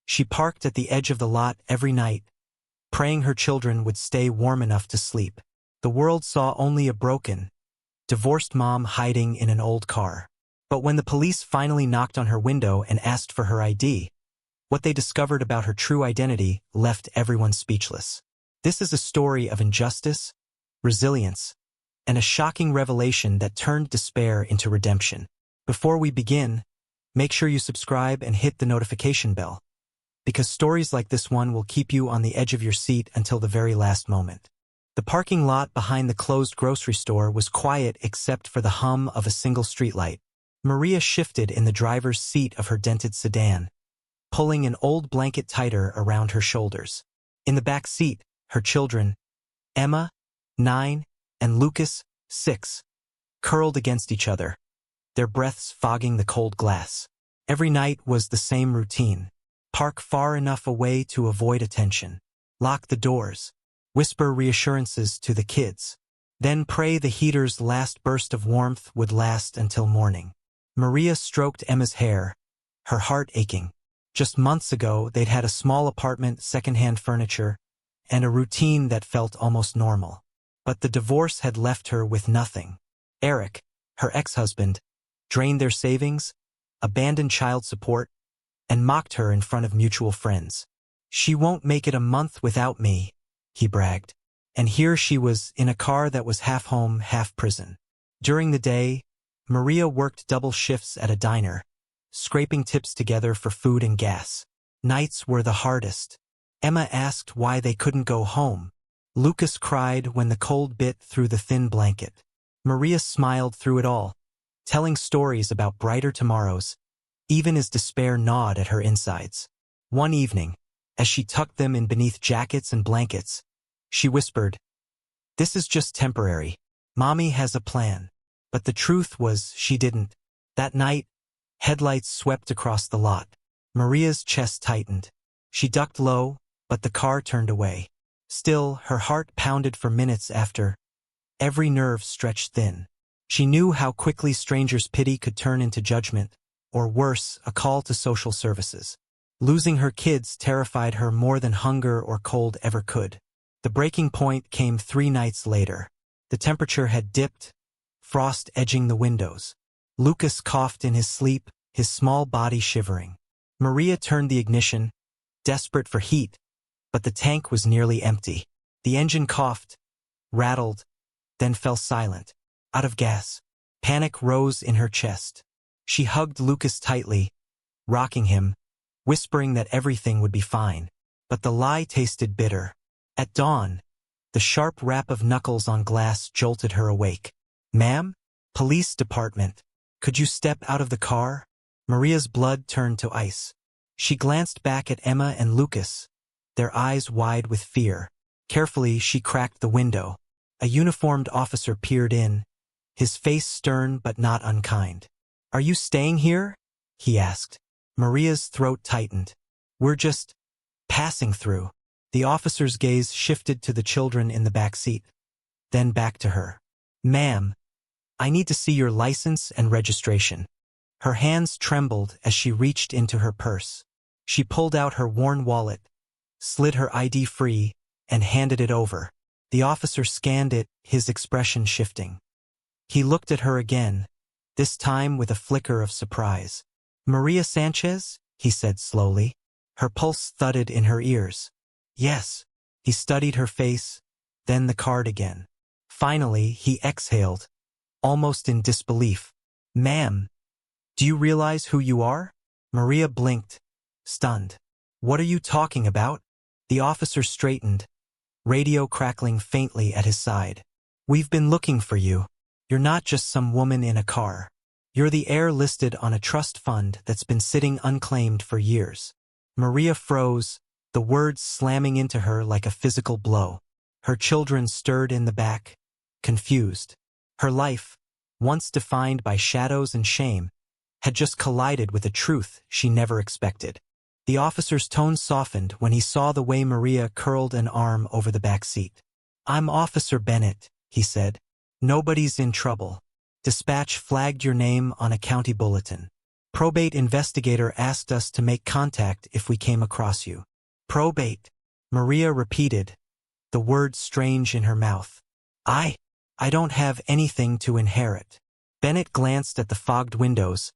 She parked at the edge of the lot every night, praying her children would stay warm enough to sleep. The world saw only a broken, divorced mom hiding in an old car. But when the police finally knocked on her window and asked for her ID, what they discovered about her true identity left everyone speechless. This is a story of injustice, resilience, and a shocking revelation that turned despair into redemption. Before we begin, make sure you subscribe and hit the notification bell, because stories like this one will keep you on the edge of your seat until the very last moment. The parking lot behind the closed grocery store was quiet except for the hum of a single streetlight. Maria shifted in the driver's seat of her dented sedan, pulling an old blanket tighter around her shoulders. In the back seat, her children, Emma, 9, and Lucas, 6, curled against each other, their breaths fogging the cold glass. Every night was the same routine. Park far enough away to avoid attention. Lock the doors. Whisper reassurances to the kids. Then pray the heater's last burst of warmth would last until morning. Maria stroked Emma's hair, her heart aching. Just months ago, they'd had a small apartment, secondhand furniture, and a routine that felt almost normal. But the divorce had left her with nothing. Eric, her ex-husband, drained their savings, abandoned child support, and mocked her in front of mutual friends. "She won't make it a month without me," he bragged. And here she was in a car that was half home, half prison. During the day, Maria worked double shifts at a diner, scraping tips together for food and gas. Nights were the hardest. Emma asked why they couldn't go home. Lucas cried when the cold bit through the thin blanket. Maria smiled through it all, telling stories about brighter tomorrows, even as despair gnawed at her insides. One evening, as she tucked them in beneath jackets and blankets, she whispered, "This is just temporary. Mommy has a plan." But the truth was she didn't. That night, headlights swept across the lot. Maria's chest tightened. She ducked low, but the car turned away. Still, her heart pounded for minutes after, every nerve stretched thin. She knew how quickly strangers' pity could turn into judgment, or worse, a call to social services. Losing her kids terrified her more than hunger or cold ever could. The breaking point came 3 nights later. The temperature had dipped, frost edging the windows. Lucas coughed in his sleep, his small body shivering. Maria turned the ignition, desperate for heat, but the tank was nearly empty. The engine coughed, rattled, then fell silent, out of gas. Panic rose in her chest. She hugged Lucas tightly, rocking him, whispering that everything would be fine. But the lie tasted bitter. At dawn, the sharp rap of knuckles on glass jolted her awake. "Ma'am? Police department. Could you step out of the car?" Maria's blood turned to ice. She glanced back at Emma and Lucas, their eyes wide with fear. Carefully, she cracked the window. A uniformed officer peered in, his face stern but not unkind. "Are you staying here?" he asked. Maria's throat tightened. "We're just passing through." The officer's gaze shifted to the children in the back seat, then back to her. "Ma'am, I need to see your license and registration." Her hands trembled as she reached into her purse. She pulled out her worn wallet, slid her ID free, and handed it over. The officer scanned it, his expression shifting. He looked at her again, this time with a flicker of surprise. "Maria Sanchez?" he said slowly. Her pulse thudded in her ears. "Yes." He studied her face, then the card again. Finally, he exhaled, almost in disbelief. "Ma'am, do you realize who you are?" Maria blinked, stunned. "What are you talking about?" The officer straightened, radio crackling faintly at his side. "We've been looking for you. You're not just some woman in a car. You're the heir listed on a trust fund that's been sitting unclaimed for years." Maria froze, the words slamming into her like a physical blow. Her children stirred in the back, confused. Her life, once defined by shadows and shame, had just collided with a truth she never expected. The officer's tone softened when he saw the way Maria curled an arm over the back seat. "I'm Officer Bennett," he said. "Nobody's in trouble. Dispatch flagged your name on a county bulletin." Probate investigator asked us to make contact if we came across you. Probate, Maria repeated, the word strange in her mouth. I don't have anything to inherit. Bennett glanced at the fogged windows,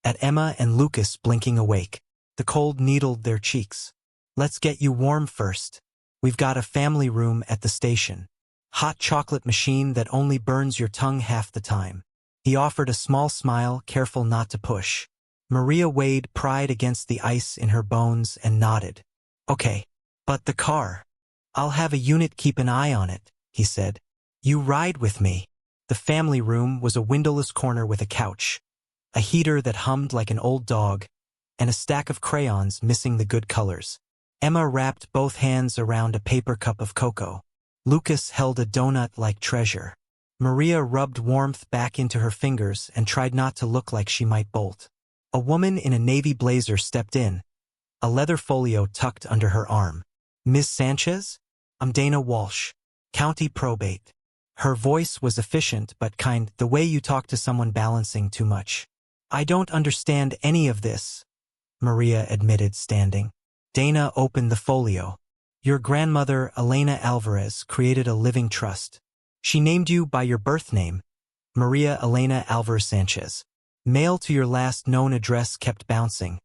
at Emma and Lucas blinking awake. The cold needled their cheeks. Let's get you warm first. We've got a family room at the station. Hot chocolate machine that only burns your tongue half the time. He offered a small smile, careful not to push. Maria weighed pride against the ice in her bones and nodded. Okay, but the car. I'll have a unit keep an eye on it, he said. You ride with me. The family room was a windowless corner with a couch, a heater that hummed like an old dog, and a stack of crayons missing the good colors. Emma wrapped both hands around a paper cup of cocoa. Lucas held a donut-like treasure. Maria rubbed warmth back into her fingers and tried not to look like she might bolt. A woman in a navy blazer stepped in, a leather folio tucked under her arm. Ms. Sanchez? I'm Dana Walsh, County Probate. Her voice was efficient but kind, the way you talk to someone balancing too much. I don't understand any of this, Maria admitted, standing. Dana opened the folio. Your grandmother, Elena Alvarez, created a living trust. She named you by your birth name, Maria Elena Alvarez Sanchez. Mail to your last known address kept bouncing,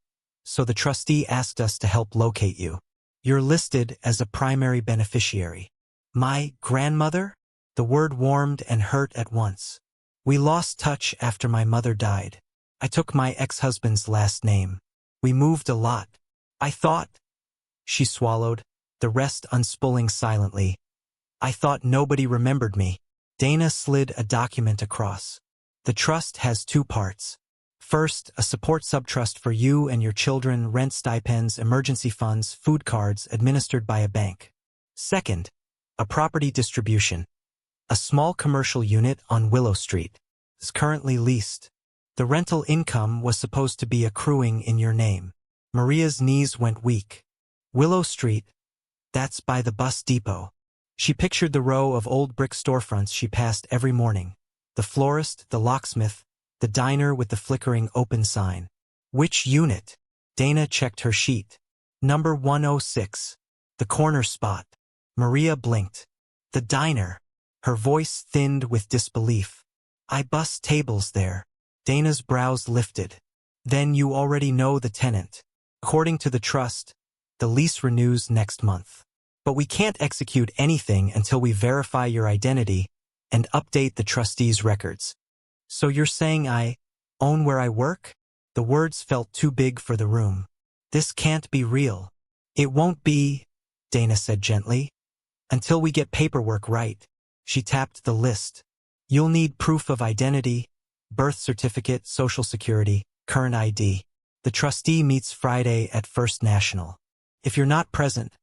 so the trustee asked us to help locate you. You're listed as a primary beneficiary. My grandmother? The word warmed and hurt at once. We lost touch after my mother died. I took my ex-husband's last name. We moved a lot. I thought... She swallowed, the rest unspooling silently. I thought nobody remembered me. Dana slid a document across. The trust has two parts. First, a support subtrust for you and your children, rent stipends, emergency funds, food cards administered by a bank. Second, a property distribution. A small commercial unit on Willow Street is currently leased. The rental income was supposed to be accruing in your name. Maria's knees went weak. Willow Street, that's by the bus depot. She pictured the row of old brick storefronts she passed every morning. The florist, the locksmith, the diner with the flickering open sign. Which unit? Dana checked her sheet. Number 106. The corner spot. Maria blinked. The diner. Her voice thinned with disbelief. I bus tables there. Dana's brows lifted. Then you already know the tenant. According to the trust, the lease renews next month. But we can't execute anything until we verify your identity and update the trustee's records. So you're saying I own where I work? The words felt too big for the room. This can't be real. It won't be, Dana said gently, until we get paperwork right. She tapped the list. You'll need proof of identity, birth certificate, social security, current ID. The trustee meets Friday at First National. If you're not present,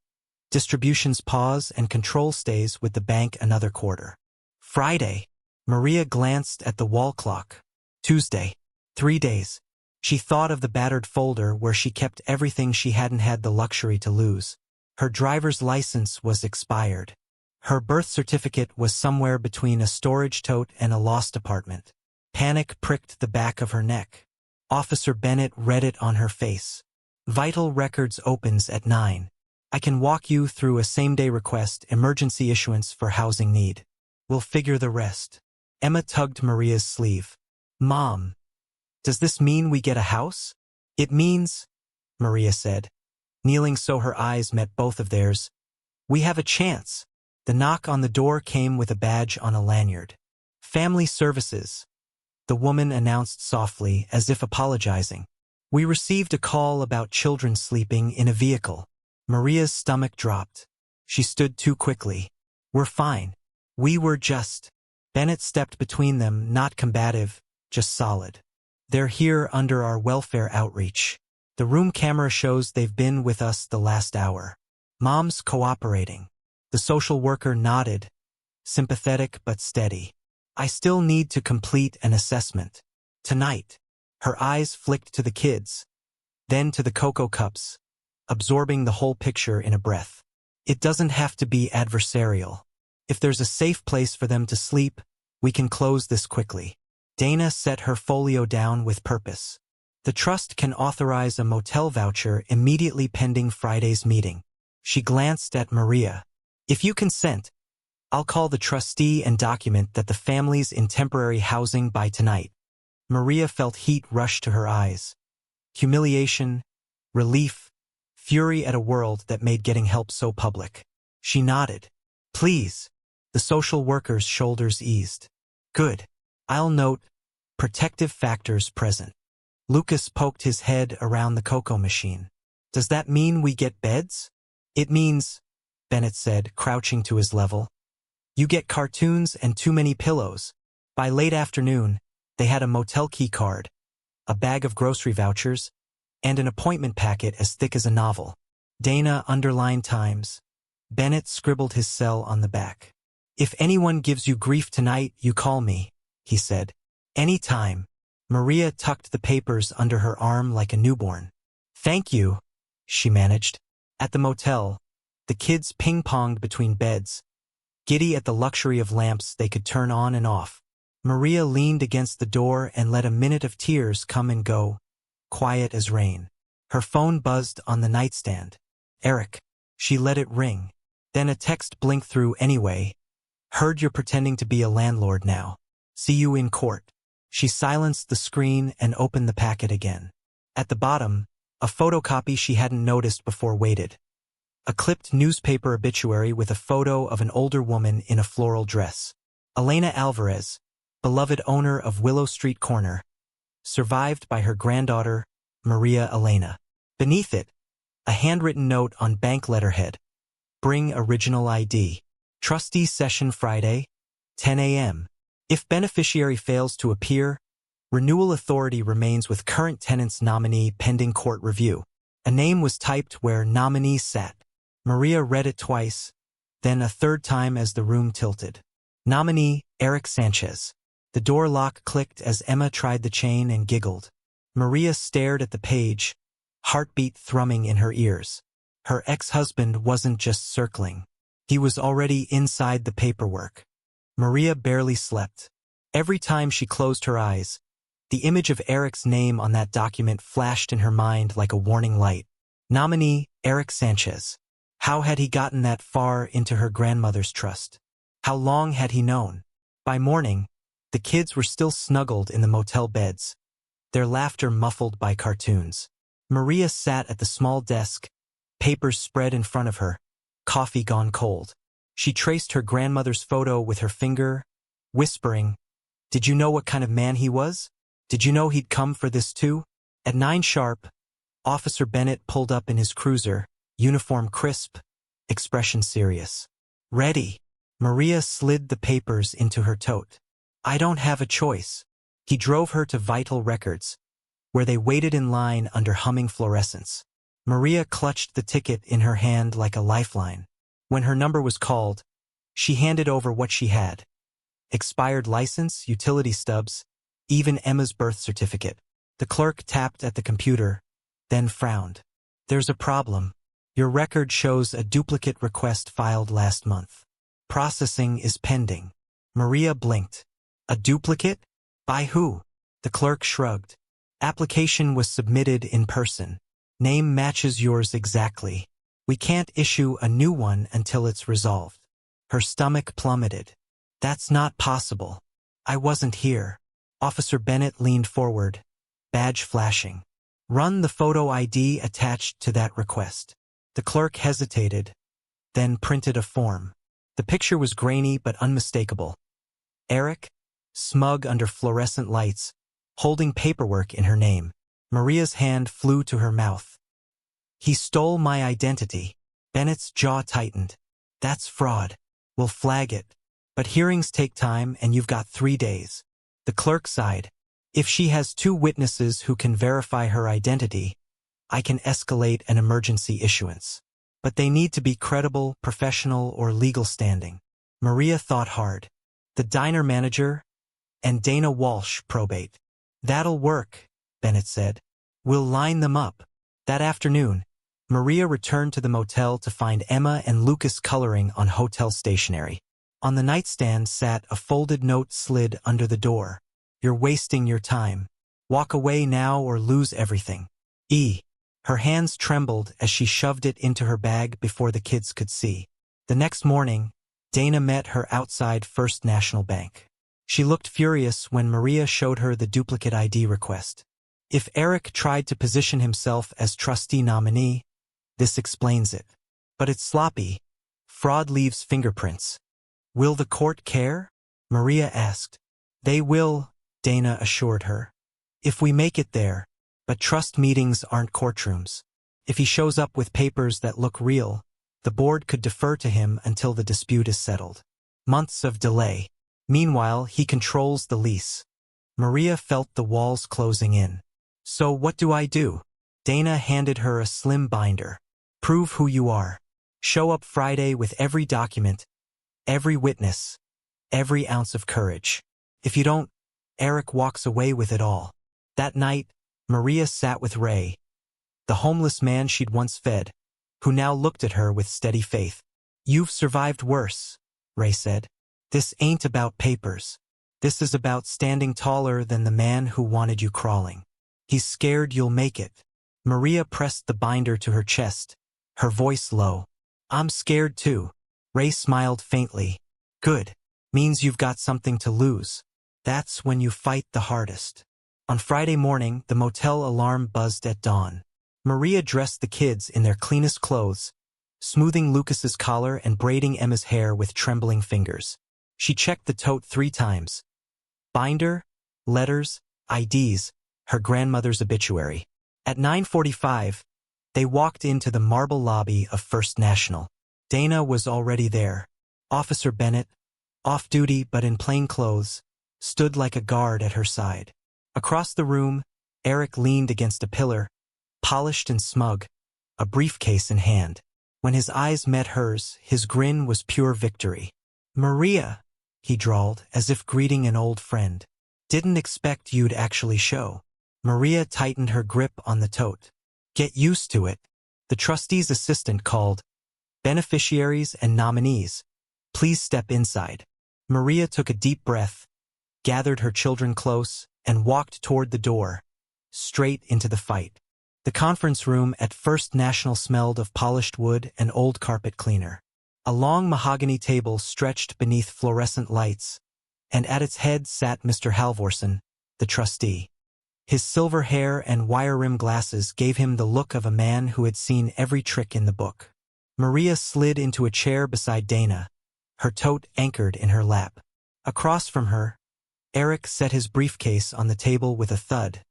distributions pause and control stays with the bank another quarter. Friday. Maria glanced at the wall clock. Tuesday. 3 days. She thought of the battered folder where she kept everything she hadn't had the luxury to lose. Her driver's license was expired. Her birth certificate was somewhere between a storage tote and a lost apartment. Panic pricked the back of her neck. Officer Bennett read it on her face. Vital records opens at 9. I can walk you through a same-day request, emergency issuance for housing need. We'll figure the rest. Emma tugged Maria's sleeve. Mom, does this mean we get a house? It means, Maria said, kneeling so her eyes met both of theirs, we have a chance. The knock on the door came with a badge on a lanyard. Family Services, the woman announced softly, as if apologizing. We received a call about children sleeping in a vehicle. Maria's stomach dropped. She stood too quickly. We're fine. We were just... Bennett stepped between them, not combative, just solid. They're here under our welfare outreach. The room camera shows they've been with us the last hour. Mom's cooperating. The social worker nodded, sympathetic but steady. I still need to complete an assessment. Tonight. Her eyes flicked to the kids, then to the cocoa cups, absorbing the whole picture in a breath. It doesn't have to be adversarial. If there's a safe place for them to sleep, we can close this quickly. Dana set her folio down with purpose. The trust can authorize a motel voucher immediately pending Friday's meeting. She glanced at Maria. If you consent, I'll call the trustee and document that the family's in temporary housing by tonight. Maria felt heat rush to her eyes. Humiliation, relief, fury at a world that made getting help so public. She nodded. Please. The social worker's shoulders eased. Good. I'll note, protective factors present. Lucas poked his head around the cocoa machine. Does that mean we get beds? It means, Bennett said, crouching to his level. You get cartoons and too many pillows. By late afternoon, they had a motel key card, a bag of grocery vouchers, and an appointment packet as thick as a novel. Dana underlined times. Bennett scribbled his cell on the back. If anyone gives you grief tonight, you call me, he said. Any time. Maria tucked the papers under her arm like a newborn. Thank you, she managed. At the motel, the kids ping-ponged between beds, giddy at the luxury of lamps they could turn on and off. Maria leaned against the door and let a minute of tears come and go, quiet as rain. Her phone buzzed on the nightstand. Eric. She let it ring. Then a text blinked through anyway. Heard you're pretending to be a landlord now. See you in court. She silenced the screen and opened the packet again. At the bottom, a photocopy she hadn't noticed before waited. A clipped newspaper obituary with a photo of an older woman in a floral dress. Elena Alvarez, beloved owner of Willow Street Corner, survived by her granddaughter, Maria Elena. Beneath it, a handwritten note on bank letterhead. Bring original ID. Trustee session Friday, 10 a.m. If beneficiary fails to appear, renewal authority remains with current tenant's nominee pending court review. A name was typed where nominee sat. Maria read it twice, then a third time as the room tilted. Nominee, Eric Sanchez. The door lock clicked as Emma tried the chain and giggled. Maria stared at the page, heartbeat thrumming in her ears. Her ex-husband wasn't just circling. He was already inside the paperwork. Maria barely slept. Every time she closed her eyes, the image of Eric's name on that document flashed in her mind like a warning light. Nominee, Eric Sanchez. How had he gotten that far into her grandmother's trust? How long had he known? By morning, the kids were still snuggled in the motel beds, their laughter muffled by cartoons. Maria sat at the small desk, papers spread in front of her, coffee gone cold. She traced her grandmother's photo with her finger, whispering, "Did you know what kind of man he was? Did you know he'd come for this too?" At 9 sharp, Officer Bennett pulled up in his cruiser, uniform crisp, expression serious. Ready. Maria slid the papers into her tote. I don't have a choice. He drove her to Vital Records, where they waited in line under humming fluorescents. Maria clutched the ticket in her hand like a lifeline. When her number was called, she handed over what she had. Expired license, utility stubs, even Emma's birth certificate. The clerk tapped at the computer, then frowned. There's a problem. Your record shows a duplicate request filed last month. Processing is pending. Maria blinked. A duplicate? By who? The clerk shrugged. Application was submitted in person. Name matches yours exactly. We can't issue a new one until it's resolved. Her stomach plummeted. That's not possible. I wasn't here. Officer Bennett leaned forward, badge flashing. Run the photo ID attached to that request. The clerk hesitated, then printed a form. The picture was grainy but unmistakable. Eric, smug under fluorescent lights, holding paperwork in her name. Maria's hand flew to her mouth. He stole my identity. Bennett's jaw tightened. That's fraud. We'll flag it. But hearings take time and you've got 3 days. The clerk sighed. If she has 2 witnesses who can verify her identity, I can escalate an emergency issuance. But they need to be credible, professional, or legal standing. Maria thought hard. The diner manager and Dana Walsh probate. That'll work, Bennett said. We'll line them up. That afternoon, Maria returned to the motel to find Emma and Lucas coloring on hotel stationery. On the nightstand sat a folded note slid under the door. You're wasting your time. Walk away now or lose everything. Her hands trembled as she shoved it into her bag before the kids could see. The next morning, Dana met her outside First National Bank. She looked furious when Maria showed her the duplicate ID request. If Eric tried to position himself as trustee nominee, this explains it. But it's sloppy. Fraud leaves fingerprints. Will the court care? Maria asked. They will, Dana assured her. If we make it there. But trust meetings aren't courtrooms. If he shows up with papers that look real, the board could defer to him until the dispute is settled. Months of delay. Meanwhile, he controls the lease. Maria felt the walls closing in. So what do I do? Dana handed her a slim binder. Prove who you are. Show up Friday with every document, every witness, every ounce of courage. If you don't, Eric walks away with it all. That night, Maria sat with Ray, the homeless man she'd once fed, who now looked at her with steady faith. You've survived worse, Ray said. This ain't about papers. This is about standing taller than the man who wanted you crawling. He's scared you'll make it. Maria pressed the binder to her chest, her voice low. I'm scared too. Ray smiled faintly. Good. Means you've got something to lose. That's when you fight the hardest. On Friday morning, the motel alarm buzzed at dawn. Maria dressed the kids in their cleanest clothes, smoothing Lucas's collar and braiding Emma's hair with trembling fingers. She checked the tote 3 times. Binder, letters, IDs, her grandmother's obituary. At 9:45, they walked into the marble lobby of First National. Dana was already there. Officer Bennett, off-duty but in plain clothes, stood like a guard at her side. Across the room, Eric leaned against a pillar, polished and smug, a briefcase in hand. When his eyes met hers, his grin was pure victory. Maria, he drawled, as if greeting an old friend. Didn't expect you'd actually show. Maria tightened her grip on the tote. Get used to it. The trustee's assistant called. Beneficiaries and nominees. Please step inside. Maria took a deep breath, gathered her children close, and walked toward the door, straight into the fight. The conference room at First National smelled of polished wood and old carpet cleaner. A long mahogany table stretched beneath fluorescent lights, and at its head sat Mr. Halvorson, the trustee. His silver hair and wire-rimmed glasses gave him the look of a man who had seen every trick in the book. Maria slid into a chair beside Dana, her tote anchored in her lap. Across from her, Eric set his briefcase on the table with a thud,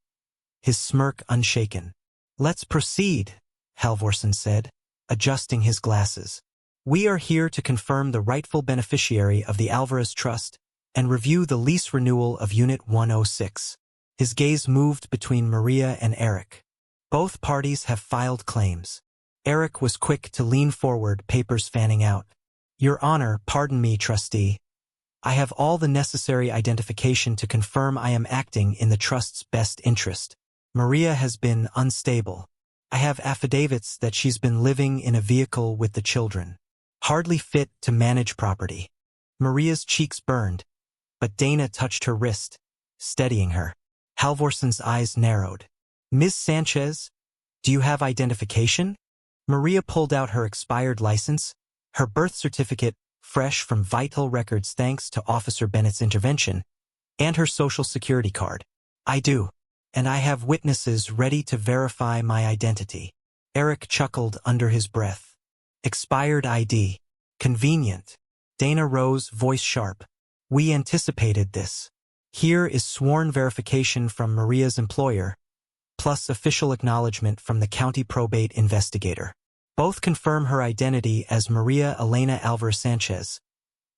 his smirk unshaken. Let's proceed, Halvorson said, adjusting his glasses. We are here to confirm the rightful beneficiary of the Alvarez Trust and review the lease renewal of Unit 106. His gaze moved between Maria and Eric. Both parties have filed claims. Eric was quick to lean forward, papers fanning out. Your Honor, pardon me, trustee. I have all the necessary identification to confirm I am acting in the trust's best interest. Maria has been unstable. I have affidavits that she's been living in a vehicle with the children. Hardly fit to manage property. Maria's cheeks burned, but Dana touched her wrist, steadying her. Halvorson's eyes narrowed. Ms. Sanchez, do you have identification? Maria pulled out her expired license, her birth certificate fresh from vital records thanks to Officer Bennett's intervention, and her social security card. I do, and I have witnesses ready to verify my identity. Eric chuckled under his breath. Expired ID. Convenient. Dana rose, voice sharp. We anticipated this. Here is sworn verification from Maria's employer, plus official acknowledgement from the county probate investigator. Both confirm her identity as Maria Elena Alvarez Sanchez,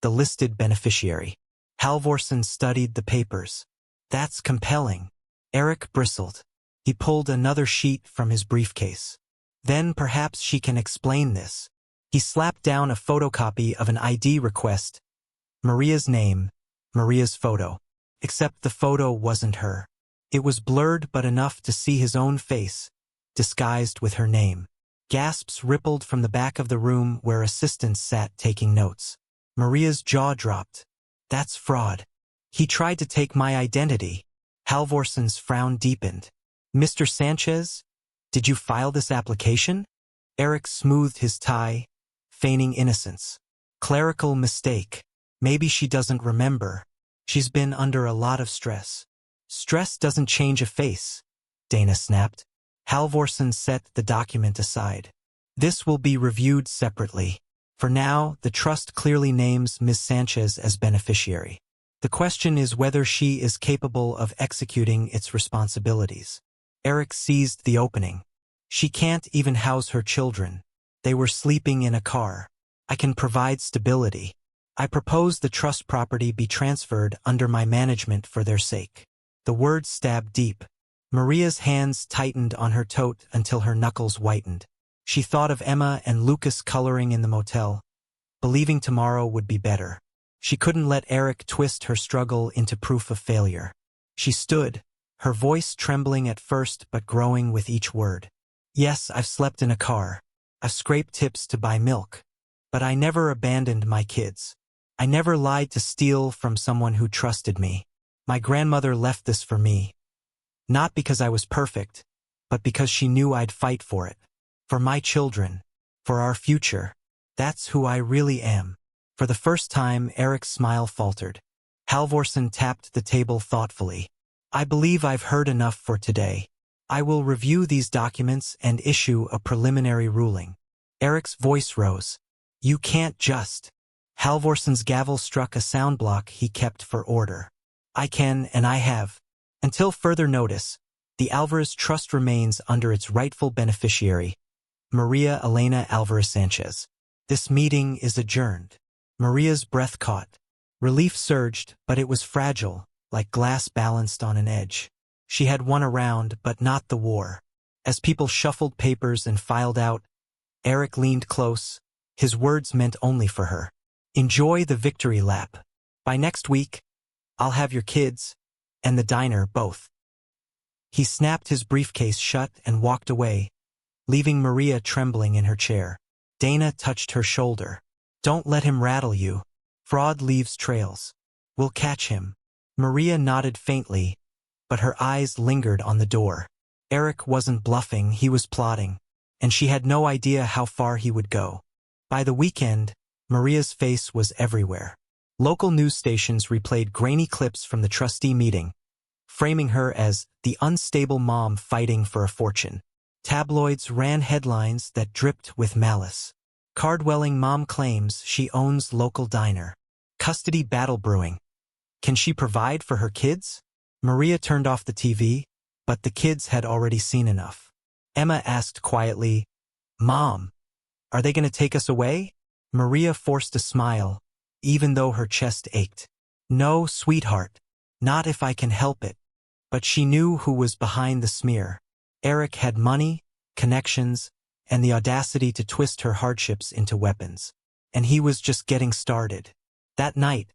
the listed beneficiary. Halvorson studied the papers. That's compelling. Eric bristled. He pulled another sheet from his briefcase. Then perhaps she can explain this. He slapped down a photocopy of an ID request. Maria's name, Maria's photo. Except the photo wasn't her. It was blurred but enough to see his own face, disguised with her name. Gasps rippled from the back of the room where assistants sat taking notes. Maria's jaw dropped. That's fraud. He tried to take my identity. Halvorson's frown deepened. Mr. Sanchez, did you file this application? Eric smoothed his tie, feigning innocence. Clerical mistake. Maybe she doesn't remember. She's been under a lot of stress. Stress doesn't change a face, Dana snapped. Halvorson set the document aside. This will be reviewed separately. For now, the trust clearly names Ms. Sanchez as beneficiary. The question is whether she is capable of executing its responsibilities. Eric seized the opening. She can't even house her children. They were sleeping in a car. I can provide stability. I propose the trust property be transferred under my management for their sake. The words stabbed deep. Maria's hands tightened on her tote until her knuckles whitened. She thought of Emma and Lucas coloring in the motel, believing tomorrow would be better. She couldn't let Eric twist her struggle into proof of failure. She stood, her voice trembling at first but growing with each word. Yes, I've slept in a car. I've scraped tips to buy milk. But I never abandoned my kids. I never lied to steal from someone who trusted me. My grandmother left this for me. Not because I was perfect, but because she knew I'd fight for it. For my children. For our future. That's who I really am. For the first time, Eric's smile faltered. Halvorson tapped the table thoughtfully. I believe I've heard enough for today. I will review these documents and issue a preliminary ruling. Eric's voice rose. You can't just. Halvorson's gavel struck a sound block he kept for order. I can and I have. Until further notice, the Alvarez Trust remains under its rightful beneficiary, Maria Elena Alvarez Sanchez. This meeting is adjourned. Maria's breath caught. Relief surged, but it was fragile, like glass balanced on an edge. She had won a round, but not the war. As people shuffled papers and filed out, Eric leaned close. His words meant only for her. Enjoy the victory lap. By next week, I'll have your kids and the diner both. He snapped his briefcase shut and walked away, leaving Maria trembling in her chair. Dana touched her shoulder. Don't let him rattle you. Fraud leaves trails. We'll catch him. Maria nodded faintly, but her eyes lingered on the door. Eric wasn't bluffing, he was plotting, and she had no idea how far he would go. By the weekend, Maria's face was everywhere. Local news stations replayed grainy clips from the trustee meeting, framing her as the unstable mom fighting for a fortune. Tabloids ran headlines that dripped with malice. Cardwelling mom claims she owns local diner. Custody battle brewing. Can she provide for her kids? Maria turned off the TV, but the kids had already seen enough. Emma asked quietly, Mom, are they going to take us away? Maria forced a smile, even though her chest ached. No, sweetheart, not if I can help it. But she knew who was behind the smear. Eric had money, connections, and the audacity to twist her hardships into weapons. And he was just getting started. That night,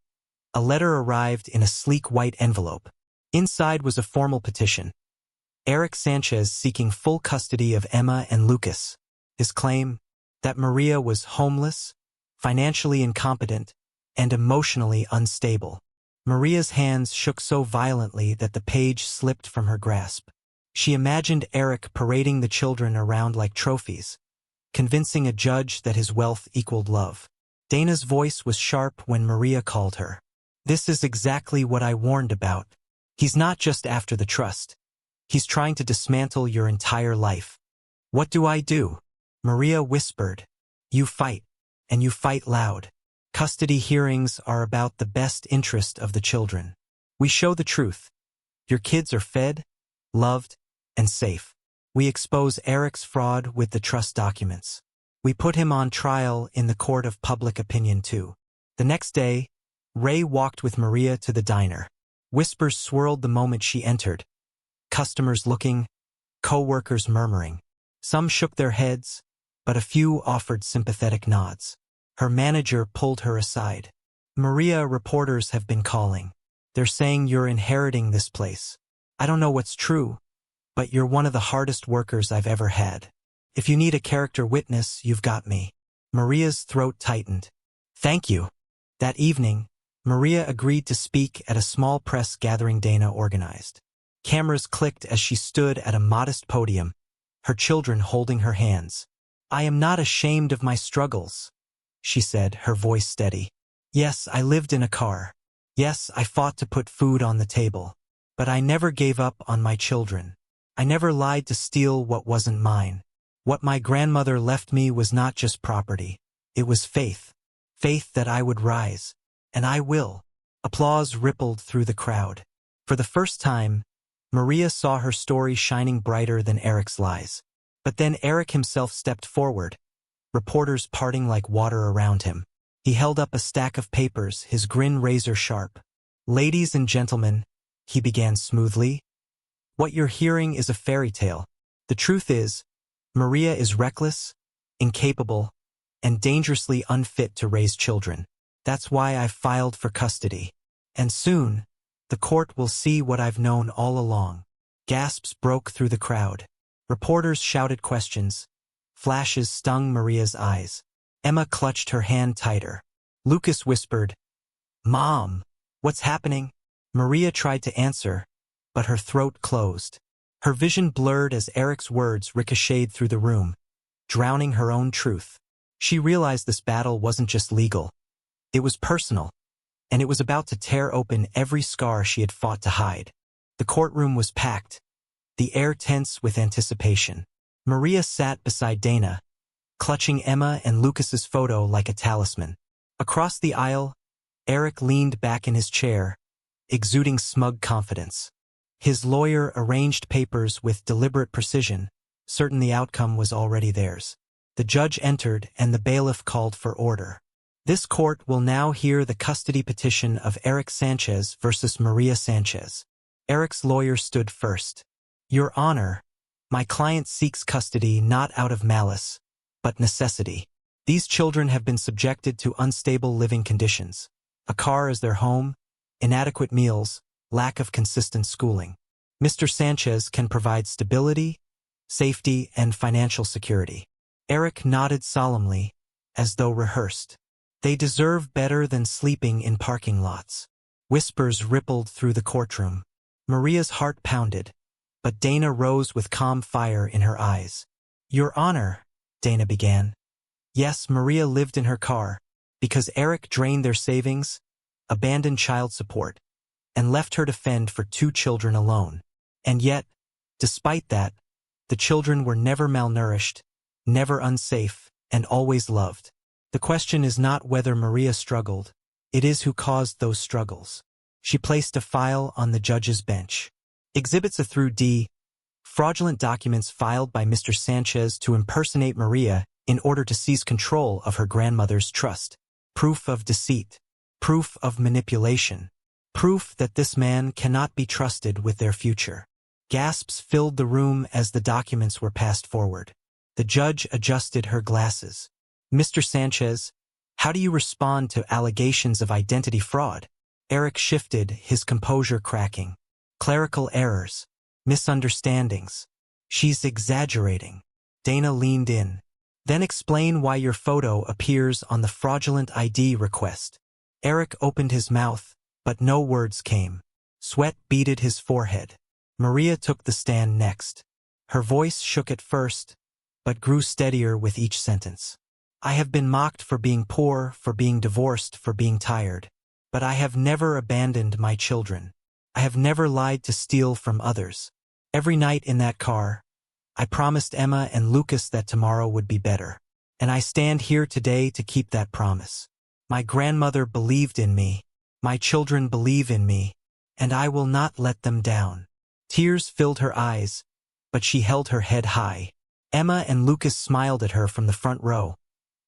a letter arrived in a sleek white envelope. Inside was a formal petition. Eric Sanchez seeking full custody of Emma and Lucas. His claim, that Maria was homeless, financially incompetent, and emotionally unstable. Maria's hands shook so violently that the page slipped from her grasp. She imagined Eric parading the children around like trophies, convincing a judge that his wealth equaled love. Dana's voice was sharp when Maria called her. This is exactly what I warned about. He's not just after the trust. He's trying to dismantle your entire life. What do I do? Maria whispered. You fight, and you fight loud. Custody hearings are about the best interest of the children. We show the truth. Your kids are fed, loved, and safe. We expose Eric's fraud with the trust documents. We put him on trial in the court of public opinion too. The next day, Ray walked with Maria to the diner. Whispers swirled the moment she entered. Customers looking, co-workers murmuring. Some shook their heads, but a few offered sympathetic nods. Her manager pulled her aside. Maria, reporters have been calling. They're saying you're inheriting this place. I don't know what's true, but you're one of the hardest workers I've ever had. If you need a character witness, you've got me. Maria's throat tightened. Thank you. That evening, Maria agreed to speak at a small press gathering Dana organized. Cameras clicked as she stood at a modest podium, her children holding her hands. "I am not ashamed of my struggles," she said, her voice steady. "Yes, I lived in a car. Yes, I fought to put food on the table. But I never gave up on my children. I never lied to steal what wasn't mine. What my grandmother left me was not just property. It was faith. Faith that I would rise. And I will." Applause rippled through the crowd. For the first time, Maria saw her story shining brighter than Eric's lies. But then Eric himself stepped forward, reporters parting like water around him. He held up a stack of papers, his grin razor sharp. "Ladies and gentlemen," he began smoothly, "what you're hearing is a fairy tale. The truth is, Maria is reckless, incapable, and dangerously unfit to raise children. That's why I've filed for custody. And soon, the court will see what I've known all along." Gasps broke through the crowd. Reporters shouted questions. Flashes stung Maria's eyes. Emma clutched her hand tighter. Lucas whispered, "Mom, what's happening?" Maria tried to answer, but her throat closed. Her vision blurred as Eric's words ricocheted through the room, drowning her own truth. She realized this battle wasn't just legal. It was personal, and it was about to tear open every scar she had fought to hide. The courtroom was packed, the air tense with anticipation. Maria sat beside Dana, clutching Emma and Lucas's photo like a talisman. Across the aisle, Eric leaned back in his chair, exuding smug confidence. His lawyer arranged papers with deliberate precision, certain the outcome was already theirs. The judge entered and the bailiff called for order. "This court will now hear the custody petition of Eric Sanchez versus Maria Sanchez." Eric's lawyer stood first. "Your Honor, my client seeks custody not out of malice, but necessity. These children have been subjected to unstable living conditions. A car is their home, inadequate meals, lack of consistent schooling. Mr. Sanchez can provide stability, safety, and financial security." Eric nodded solemnly, as though rehearsed. "They deserve better than sleeping in parking lots." Whispers rippled through the courtroom. Maria's heart pounded, but Dana rose with calm fire in her eyes. "Your Honor," Dana began. "Yes, Maria lived in her car, because Eric drained their savings, abandoned child support, and left her to fend for 2 children alone. And yet, despite that, the children were never malnourished, never unsafe, and always loved. The question is not whether Maria struggled, it is who caused those struggles." She placed a file on the judge's bench. Exhibits A through D, fraudulent documents filed by Mr. Sanchez to impersonate Maria in order to seize control of her grandmother's trust. Proof of deceit. Proof of manipulation. Proof that this man cannot be trusted with their future. Gasps filled the room as the documents were passed forward. The judge adjusted her glasses. "Mr. Sanchez, how do you respond to allegations of identity fraud?" Eric shifted, his composure cracking. "Clerical errors. Misunderstandings. She's exaggerating." Dana leaned in. "Then explain why your photo appears on the fraudulent ID request." Eric opened his mouth, but no words came. Sweat beaded his forehead. Maria took the stand next. Her voice shook at first, but grew steadier with each sentence. "I have been mocked for being poor, for being divorced, for being tired. But I have never abandoned my children. I have never lied to steal from others. Every night in that car, I promised Emma and Lucas that tomorrow would be better. And I stand here today to keep that promise. My grandmother believed in me. My children believe in me. And I will not let them down." Tears filled her eyes, but she held her head high. Emma and Lucas smiled at her from the front row,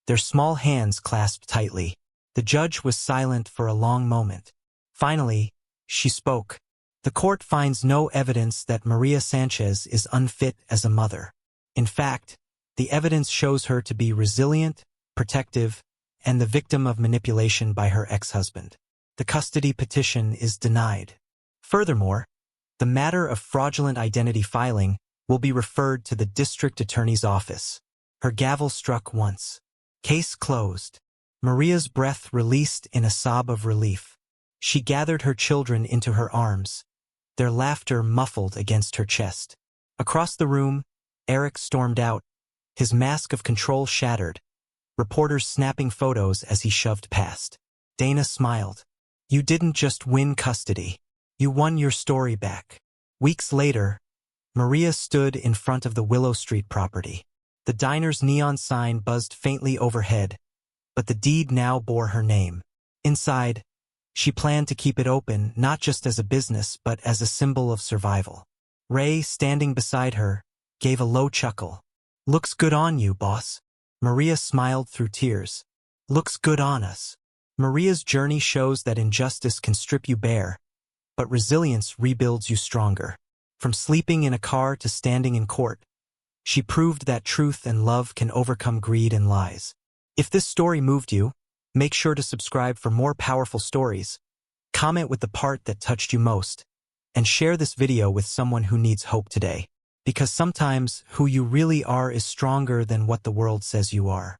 their small hands clasped tightly. The judge was silent for a long moment. Finally, she spoke. "The court finds no evidence that Maria Sanchez is unfit as a mother. In fact, the evidence shows her to be resilient, protective, and the victim of manipulation by her ex-husband. The custody petition is denied. Furthermore, the matter of fraudulent identity filing will be referred to the district attorney's office." Her gavel struck once. Case closed. Maria's breath released in a sob of relief. She gathered her children into her arms, their laughter muffled against her chest. Across the room, Eric stormed out, his mask of control shattered, reporters snapping photos as he shoved past. Dana smiled. You didn't just win custody. You won your story back. Weeks later, Maria stood in front of the Willow Street property. The diner's neon sign buzzed faintly overhead, but the deed now bore her name. Inside, she planned to keep it open not just as a business but as a symbol of survival. Ray, standing beside her, gave a low chuckle. Looks good on you, boss. Maria smiled through tears. Looks good on us. Maria's journey shows that injustice can strip you bare, but resilience rebuilds you stronger. From sleeping in a car to standing in court, she proved that truth and love can overcome greed and lies. If this story moved you, make sure to subscribe for more powerful stories, comment with the part that touched you most, and share this video with someone who needs hope today. Because sometimes who you really are is stronger than what the world says you are.